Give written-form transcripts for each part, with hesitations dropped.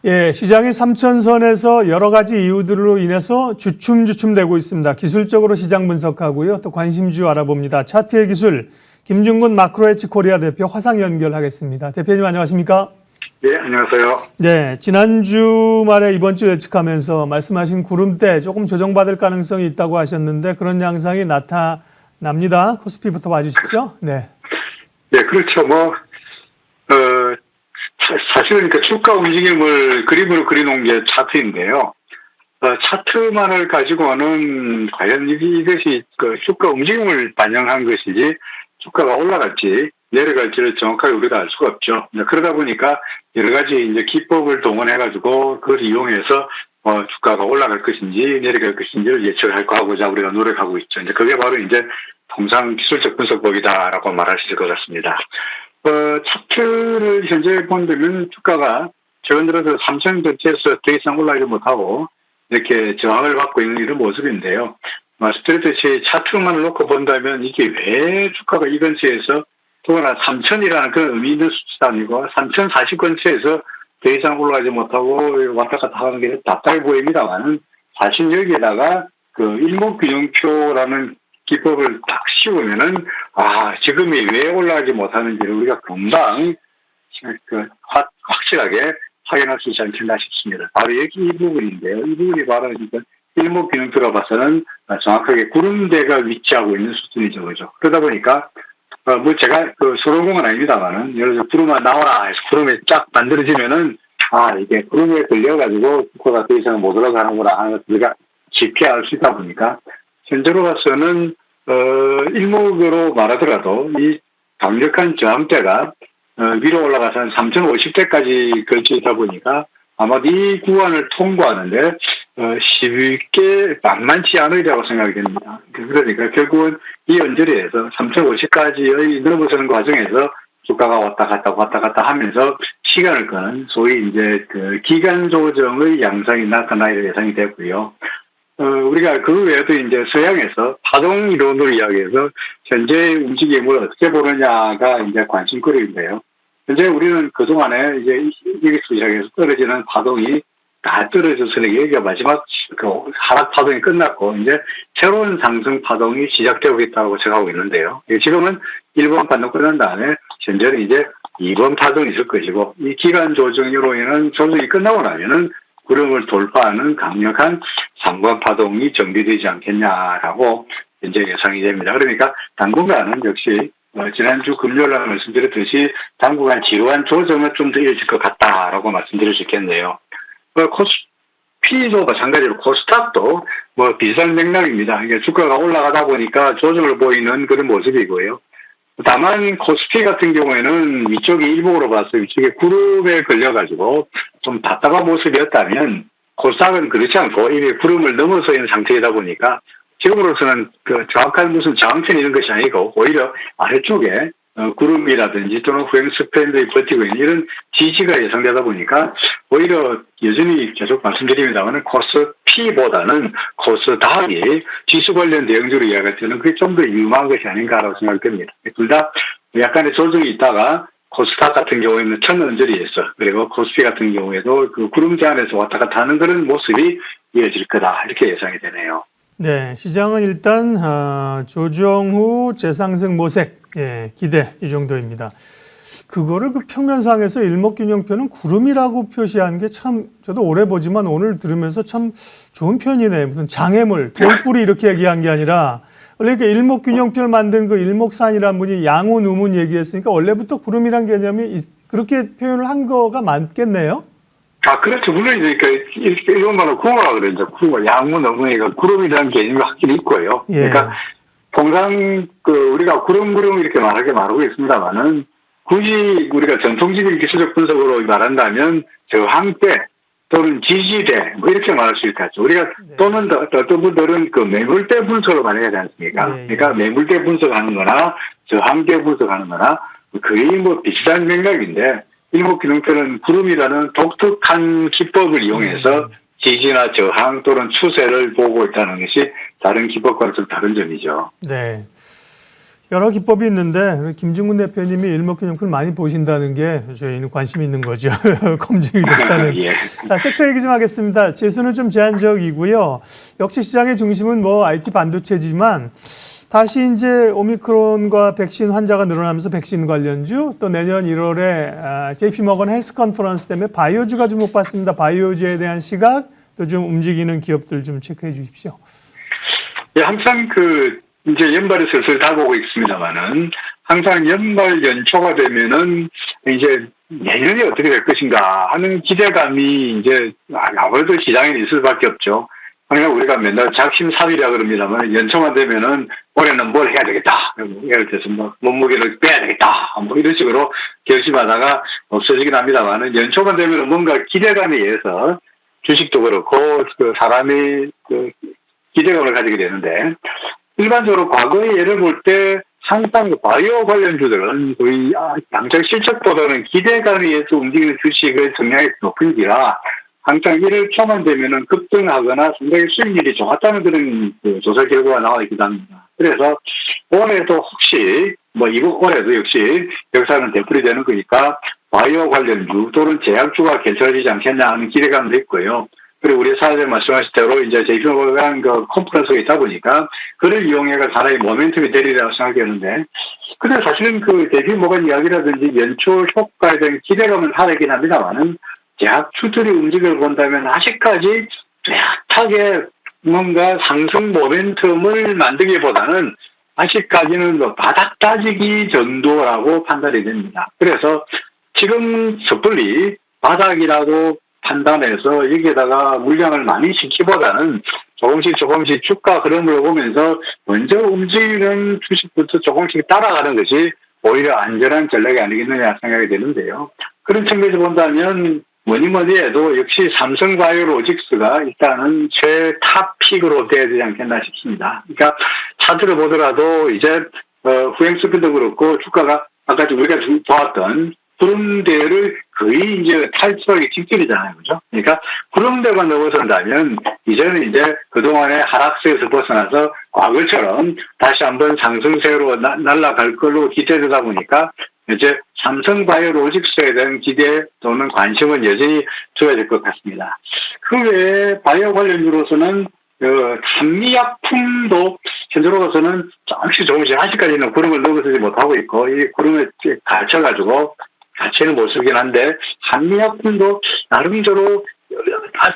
예, 시장이 3천선에서 여러 가지 이유들로 인해서 주춤주춤되고 있습니다. 기술적으로 시장 분석하고요. 또 관심주 알아봅니다. 차트의 기술, 김중근 마크로헤지 코리아 대표 화상 연결하겠습니다. 대표님 안녕하십니까? 네, 안녕하세요. 네, 지난주 말에 이번 주 예측하면서 말씀하신 구름대 조금 조정받을 가능성이 있다고 하셨는데 그런 양상이 나타납니다. 코스피부터 봐주십시오. 네. 네, 그렇죠. 사실은 그 주가 움직임을 그림으로 그려놓은 게 차트인데요. 차트만을 가지고는 과연 이것이 그 주가 움직임을 반영한 것이지 주가가 올라갈지 내려갈지를 정확하게 우리가 알 수가 없죠. 그러다 보니까 여러 가지 이제 기법을 동원해가지고 그걸 이용해서 주가가 올라갈 것인지 내려갈 것인지를 예측하고자 우리가 노력하고 있죠. 이제 그게 바로 이제 통상 기술적 분석법이다라고 말할 수 있을 것 같습니다. 차트를 현재 본다면 주가가 최근 들어서 3,000전체에서 더 이상 올라가지 못하고 이렇게 저항을 받고 있는 이런 모습인데요. 말씀드렸듯이 차트만 놓고 본다면 이게 왜 주가가 이 근처에서 또한 3,000이라는 그런 의미 있는 수치도 아니고 3,040 근처에서 더 이상 올라가지 못하고 왔다 갔다 하는 게 답답해 보입니다만 사실 여기에다가 그 일목균형표라는 기법을 딱 씌우면은 지금이 왜 올라가지 못하는지를 우리가 금방 확실하게 확인할 수 있지 않겠나 싶습니다. 바로 여기 이 부분인데요. 이 부분이 바로 일목균형표로 봐서는 정확하게 구름대가 위치하고 있는 수준이죠, 그죠? 그러다 보니까 제가 소론공은 아닙니다만은 예를 들어 구름아 나와라 해서 구름이 쫙 만들어지면은 이게 구름에 걸려가지고 주가가 더 이상 못 올라가는구나 하는 것을 우리가 쉽게 알 수 있다 보니까 현재로 봐서는 일목으로 말하더라도 이 강력한 저항대가 위로 올라가서 한 3,050대까지 걸쳐 있다 보니까 아마 이 구간을 통과하는데 쉽게 만만치 않으리라고 생각이 됩니다. 그러니까 결국은 이 언저리에서 3,050까지의 넘어서는 과정에서 주가가 왔다 갔다 하면서 시간을 끄는 소위 이제 그 기간 조정의 양상이 나타날 예상이 되고요. 우리가 그 외에도 이제 서양에서 파동 이론으로 이야기해서 현재 움직임을 어떻게 보느냐가 이제 관심거리인데요. 현재 우리는 그동안에 이제 여기서 시작해서 떨어지는 파동이 다 떨어져서 여기가 마지막 그 하락 파동이 끝났고 이제 새로운 상승 파동이 시작되고 있다고 생각하고 있는데요. 지금은 1번 파동 끝난 다음에 현재는 이제 2번 파동이 있을 것이고 이 기간 조정으로 인한 조정이 끝나고 나면은 구름을 돌파하는 강력한 3번 파동이 정비되지 않겠냐라고 현재 예상이 됩니다. 그러니까 당분간은 역시 지난주 금요일 날 말씀드렸듯이 당분간 지루한 조정은 좀 더 이어질 것 같다라고 말씀드릴 수 있겠네요. 코스피도 마찬가지로 코스닥도 비슷한 맥락입니다. 이게 주가가 올라가다 보니까 조정을 보이는 그런 모습이고요. 다만 코스피 같은 경우에는 위쪽이 일목으로 봐서 위쪽에 구름에 걸려가지고 좀 답답한 모습이었다면 코스닥은 그렇지 않고 이미 구름을 넘어서 있는 상태이다 보니까 지금으로서는 그 정확한 무슨 저항선 이런 것이 아니고 오히려 아래쪽에 구름이라든지 또는 후행 스프레드에 버티고 있는 이런 지지가 예상되다 보니까 오히려 여전히 계속 말씀드립니다만 코스피보다는 코스닥이 지수 관련 대응적으로 이야기할 때는 그게 좀 더 유망한 것이 아닌가라고 생각됩니다. 둘 다 약간의 조정이 있다가 코스닥 같은 경우에는 천 언저리에서 그리고 코스피 같은 경우에도 그 구름대 안에서 왔다 갔다 하는 그런 모습이 이어질 거다 이렇게 예상이 되네요. 네, 시장은 일단 조정 후 재상승 모색 기대 이 정도입니다. 그거를 그 평면상에서 일목균형표는 구름이라고 표시한 게 참 저도 오래 보지만 오늘 들으면서 참 좋은 표현이네. 무슨 장애물, 돌뿌리 이렇게 얘기한 게 아니라 원래 이렇게 일목균형표를 만든 그 일목산이라는 분이 양운 우문 얘기했으니까 원래부터 구름이란 개념이 그렇게 표현을 한 거가 맞겠네요. 그렇죠. 물론 이제 이런 말로 구어라 그러죠. 구어, 양문, 어문이가 구름이라는 개념이 확실히 있고요. 그러니까 통상 우리가 구름 이렇게 말하고 있습니다만은 굳이 우리가 전통적인 기술적 분석으로 말한다면 저항대 또는 지지대 이렇게 말할 수 있겠죠. 우리가 또는 어떤 분들은 그 매물대 분석을 많이 하지 않습니까? 그러니까 매물대 분석하는 거나 저항대 분석하는 거나 거의 비슷한 맥락인데 일목균형표는 구름이라는 독특한 기법을 이용해서 지지나 저항 또는 추세를 보고 있다는 것이 다른 기법과는 좀 다른 점이죠. 네. 여러 기법이 있는데 김중근 대표님이 일목균형표를 많이 보신다는 게 저희는 관심이 있는 거죠. 검증이 됐다는. 예. 섹터 얘기 좀 하겠습니다. 재수는 좀 제한적이고요. 역시 시장의 중심은 뭐 IT 반도체지만 다시 이제 오미크론과 백신 환자가 늘어나면서 백신 관련주, 또 내년 1월에 JP모건 헬스 컨퍼런스 때문에 바이오주가 주목받습니다. 바이오주에 대한 시각, 또 좀 움직이는 기업들 좀 체크해 주십시오. 예, 항상 이제 연말이 슬슬 다가오고 있습니다만은 항상 연말 연초가 되면은 이제 내년이 어떻게 될 것인가 하는 기대감이 이제 아무래도 시장에 있을 수밖에 없죠. 그러니까 우리가 맨날 작심삼일이라 그럽니다만 연초가 되면은 올해는 뭘 해야 되겠다. 예를 들어서 뭐 몸무게를 빼야 되겠다. 뭐 이런 식으로 결심하다가 없어지긴 합니다만은 연초가 되면은 뭔가 기대감에 의해서 주식도 그렇고 사람이 기대감을 가지게 되는데 일반적으로 과거의 예를 볼 때 항상 바이오 관련주들은 거의 당장 실적보다는 기대감에 의해서 움직이는 주식의 성향이 높은지라 항상 1월 초만 되면은 급등하거나 상당히 수익률이 좋았다는 그런 조사 결과가 나와 있기도 합니다. 그래서 올해도 혹시 이번 올해도 역시 역사는 되풀이되는 거니까 바이오 관련주 또는 제약주가 괜찮아지지 않겠냐 하는 기대감도 있고요. 그리고 우리 사회자님 말씀하신 대로 이제 JP모건 컨퍼런스가 있다 보니까 그를 이용해가 사람이 모멘텀이 되리라고 생각했는데 근데 사실은 JP모건 이야기라든지 연초 효과에 대한 기대감은 하락이긴 합니다만은 제약주들이 움직임을 본다면 아직까지 뚜렷하게 뭔가 상승 모멘텀을 만들기보다는 아직까지는 바닥 따지기 정도라고 판단이 됩니다. 그래서 지금 섣불리 바닥이라고 판단해서 여기에다가 물량을 많이 시키보다는 조금씩 주가 흐름을 보면서 먼저 움직이는 주식부터 조금씩 따라가는 것이 오히려 안전한 전략이 아니겠느냐 생각이 되는데요. 그런 측면에서 본다면 뭐니 해도 역시 삼성바이오로직스가 일단은 최탑픽으로 돼야 되지 않겠나 싶습니다. 그러니까 차트를 보더라도 이제 후행스피도 그렇고 주가가 아까 우리가 보았던 구름대를 거의 이제 탈출하기 직전이잖아요. 그죠? 그러니까 구름대가 넘어선다면 이제는 이제 그동안의 하락세에서 벗어나서 과거처럼 다시 한번 상승세로 날아갈 걸로 기대되다 보니까 이제 삼성바이오로직스에 대한 기대 또는 관심은 여전히 줘야 될 것 같습니다. 그 외에 바이오 관련주로서는 한미약품도 현재로서는 조금씩 아직까지는 구름을 넘어서지 못하고 있고 이 구름에 갇혀가지고 갇히는 모습이긴 한데 한미약품도 나름대로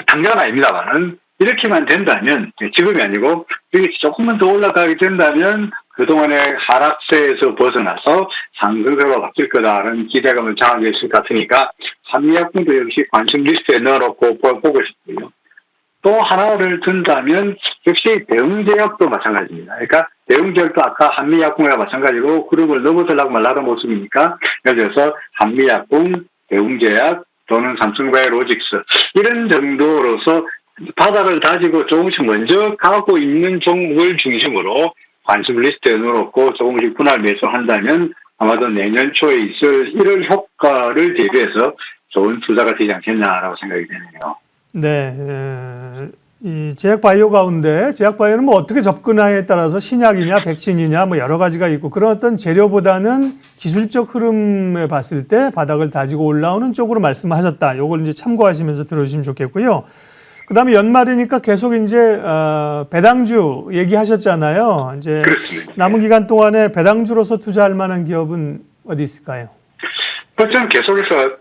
당장은 아닙니다만은 이렇게만 된다면 지금이 아니고 이게 조금만 더 올라가게 된다면 그동안의 하락세에서 벗어나서 상승세로 바뀔 거다라는 기대감을 자아낼 수 있을 것 같으니까 한미약품도 역시 관심 리스트에 넣어놓고 보고 싶고요. 또 하나를 든다면 역시 대웅제약도 마찬가지입니다. 그러니까 대웅제약도 아까 한미약품과 마찬가지로 구름을 넘어서려고 말하는 모습이니까 예를 들어서 한미약품, 대웅제약 또는 삼성바이오로직스 이런 정도로서 바닥을 다지고 조금씩 먼저 가고 있는 종목을 중심으로 관심 리스트에 넣어놓고 조금씩 분할 매수한다면 아마도 내년 초에 있을 1월 효과를 대비해서 좋은 투자가 되지 않겠냐라고 생각이 되네요. 네, 이 제약바이오 가운데 제약바이오는 뭐 어떻게 접근하에 따라서 신약이냐 백신이냐 뭐 여러 가지가 있고 그런 어떤 재료보다는 기술적 흐름에 봤을 때 바닥을 다지고 올라오는 쪽으로 말씀하셨다. 요걸 이제 참고하시면서 들어주시면 좋겠고요. 그다음에 연말이니까 계속 이제 배당주 얘기하셨잖아요. 이제 그렇습니다. 남은 기간 동안에 배당주로서 투자할 만한 기업은 어디 있을까요? 저는 계속해서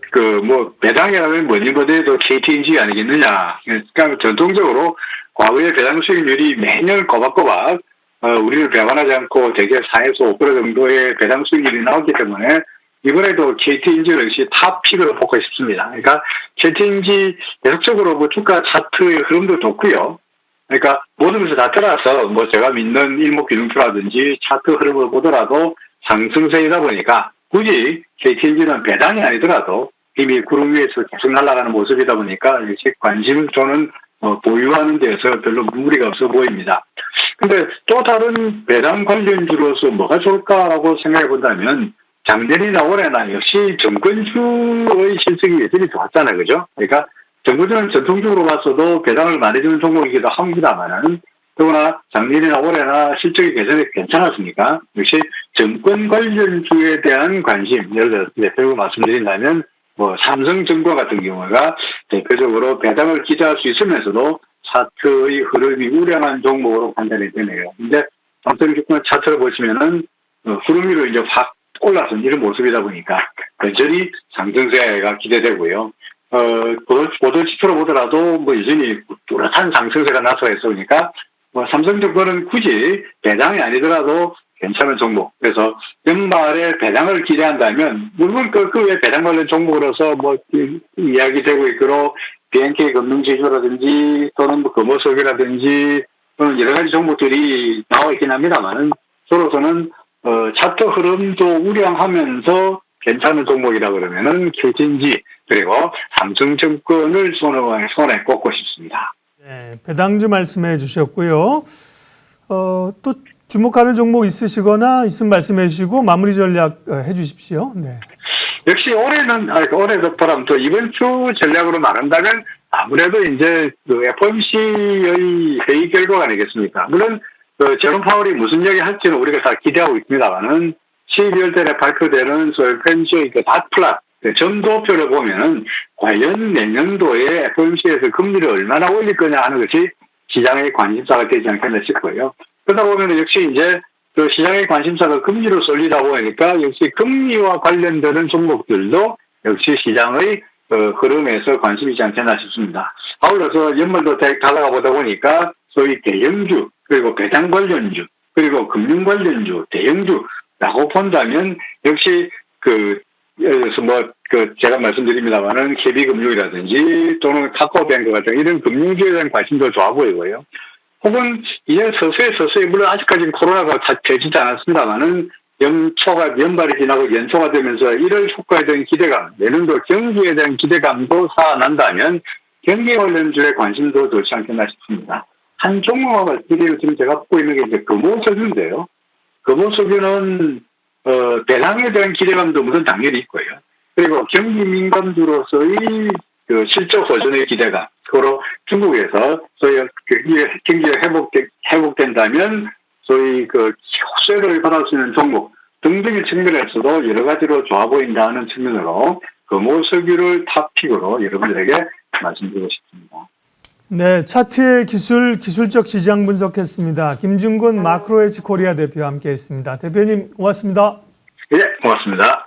배당이라면 뭐니 해도 KTNG 아니겠느냐. 그러니까 전통적으로 과거의 배당 수익률이 매년 꼬박꼬박 우리를 배반하지 않고 대개 4에서 5% 정도의 배당 수익률이 나오기 때문에 이번에도 KTNG 역시 탑픽으로 뽑고 싶습니다. 그러니까 KTNG 계속적으로 주가 차트의 흐름도 좋고요. 그러니까 모든 것을 다 따라서 제가 믿는 일목균형표라든지 차트 흐름을 보더라도 상승세이다 보니까 굳이 KTNG는 배당이 아니더라도 이미 구름 위에서 계속 날아가는 모습이다 보니까 역시 관심 저는 보유하는 데서 별로 무리가 없어 보입니다. 근데 또 다른 배당 관련주로서 뭐가 좋을까라고 생각해 본다면 작년이나 올해나 역시 정권주의 실적이 여전히 좋았잖아요. 그죠? 그러니까 정권주는 전통적으로 봤어도 배당을 많이 주는 종목이기도 합니다만은 더구나 작년이나 올해나 실적이 개선이 괜찮았으니까 역시 정권 관련주에 대한 관심, 예를 들어 대표로 말씀드린다면 뭐 삼성전과 같은 경우가 대표적으로 배당을 기대할 수 있으면서도 차트의 흐름이 우량한 종목으로 판단이 되네요. 근데 삼성증권 차트를 보시면은 구름 위로 이제 확 올라선 이런 모습이다 보니까 여전히 상승세가 기대되고요. 보도 지표로 보더라도 뭐 여전히 뚜렷한 상승세가 나타나 있으니까 뭐 삼성증권은 굳이 배당이 아니더라도 괜찮은 종목. 그래서 연말에 배당을 기대한다면 물론 그 외 배당 관련 종목으로서 뭐 이야기되고 있고 BNK 금융지주라든지 또는 뭐 금호석이라든지 또는 여러 가지 종목들이 나와 있긴 합니다만은 저로서는 차트 흐름도 우량하면서 괜찮은 종목이라 그러면은 QG인지 그리고 삼성증권을 손에 꼽고 싶습니다. 네, 배당주 말씀해 주셨고요. 또 주목하는 종목 있으시거나 있으면 말씀해 주시고 마무리 전략 해 주십시오. 네. 역시 올해도 보람 또 이번 주 전략으로 말한다면 아무래도 이제 그 FOMC의 회의 결과가 아니겠습니까? 물론 제롬 파월이 무슨 얘기 할지는 우리가 다 기대하고 있습니다만은 12월 달에 발표되는 소위 펜시의 그 닷플랫 점도표를 보면은 과연 내년도에 FOMC에서 금리를 얼마나 올릴 거냐 하는 것이 시장의 관심사가 되지 않겠나 싶고요. 그러다 보면 역시 이제 그 시장의 관심사가 금리로 쏠리다 보니까 역시 금리와 관련되는 종목들도 역시 시장의 흐름에서 관심이 있지 않겠나 싶습니다. 아울러서 연말도 다가가 보다 보니까 소위 대형주 그리고 배당 관련주 그리고 금융 관련주 대형주라고 본다면 역시 제가 말씀드립니다만은 KB금융이라든지 또는 카카오뱅크 같은 이런 금융주에 대한 관심도 좋아 보이고요. 혹은 이제 서서히 물론 아직까지는 코로나가 다 되지도 않았습니다만은 연말이 지나고 연초가 되면서 1월 효과에 대한 기대감, 내년도 경기에 대한 기대감도 살아난다면 경기 관련주에 관심도 좋지 않겠나 싶습니다. 한 종목과 기대를 지금 제가 보고 있는 게 이제 금호석유인데요. 금호석유는 배당에 대한 기대감도 물론 당연히 있고요. 그리고 경기 민감주로서의 그 실적 호전의 기대감, 그리고 중국에서 소위 경기가 회복된다면 소위 그 수혜를 받을 수 있는 종목 등등의 측면에서도 여러 가지로 좋아 보인다는 측면으로 금호석유를 탑픽으로 여러분들에게 말씀드리고 싶습니다. 네, 차트의 기술적 시장 분석했습니다. 김준곤 마크로에지 코리아 대표와 함께했습니다. 대표님 고맙습니다. 네, 고맙습니다.